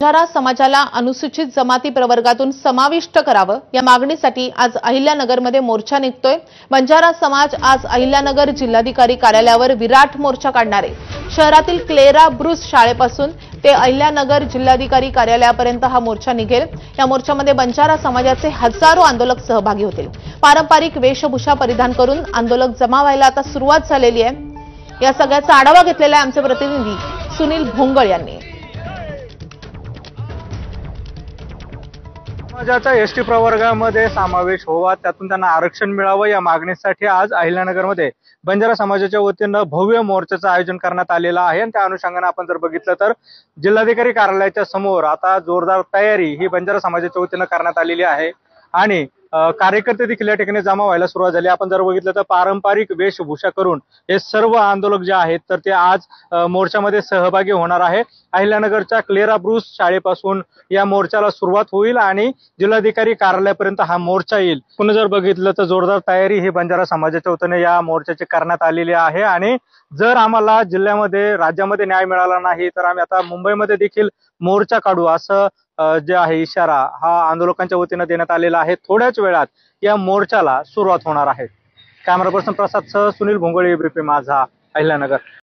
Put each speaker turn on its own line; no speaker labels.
बंजारा समाजाला अनुसूचित जमाती प्रवर्गातून समाविष्ट करावं या मागणीसाठी आज अहिल्यानगरमध्ये मोर्चा निघतोय। बंजारा समाज आज अहिल्यानगर जिल्हाधिकारी कार्यालयावर विराट मोर्चा काढणार आहे। शहरातील क्लेरा ब्रूस शाळेपासून ते अहिल्यानगर जिल्हाधिकारी कार्यालयापर्यंत हा मोर्चा निघेल। या मोर्चामध्ये बंजारा समाजाचे हजारो आंदोलक सहभागी होतील। पारंपरिक वेशभूषा परिधान करून आंदोलक जमा व्हायला आता सुरुवात झालेली आहे। या सगळ्याचा आढावा घेतलेला आहे आमचे प्रतिनिधी सुनील भोंगळ यांनी।
समाजाचा एसटी प्रवर्गामध्ये समावेश व्हावा, त्यातून त्यांना आरक्षण मिळावं या मागणीसाठी आज अहिल्यानगरमध्ये बंजारा समाजाच्या वतीनं भव्य मोर्चाचं आयोजन करण्यात आलेलं आहे। आणि त्या अनुषंगाने आपण जर बघितलं तर जिल्हाधिकारी कार्यालयाच्या समोर आता जोरदार तयारी ही बंजारा समाजाच्या वतीनं करण्यात आलेली आहे आणि कार्यकर्ते देखील या ठिकाणी जमा व्हायला सुरुवात झाली। आपण जर बघितलं तर पारंपरिक वेशभूषा करून हे सर्व आंदोलक जे आहेत तर ते आज मोर्चामध्ये सहभागी होणार आहे। अहिल्यानगरच्या क्लेरा ब्रूस शाळेपासून या मोर्चाला सुरुवात होईल आणि जिल्हाधिकारी कार्यालयापर्यंत हा मोर्चा येईल। पुन्हा जर बघितलं तर जोरदार तयारी ही बंजारा समाजाच्या वतीने या मोर्चाची करण्यात आलेली आहे आणि जर आम्हाला जिल्ह्यामध्ये राज्यामध्ये न्याय मिळाला नाही तर आम्ही आता मुंबईमध्ये देखील मोर्चा काढू असं जे आहे इशारा हा आंदोलकांच्या वतीने देण्यात आलेला आहे। थोड्याच वेळात या मोर्चाला सुरुवात होणार आहे। कॅमेरा पर्सन प्रसाद सह सुनील भोंगळे, एबीपी माझा, अहिल्यानगर।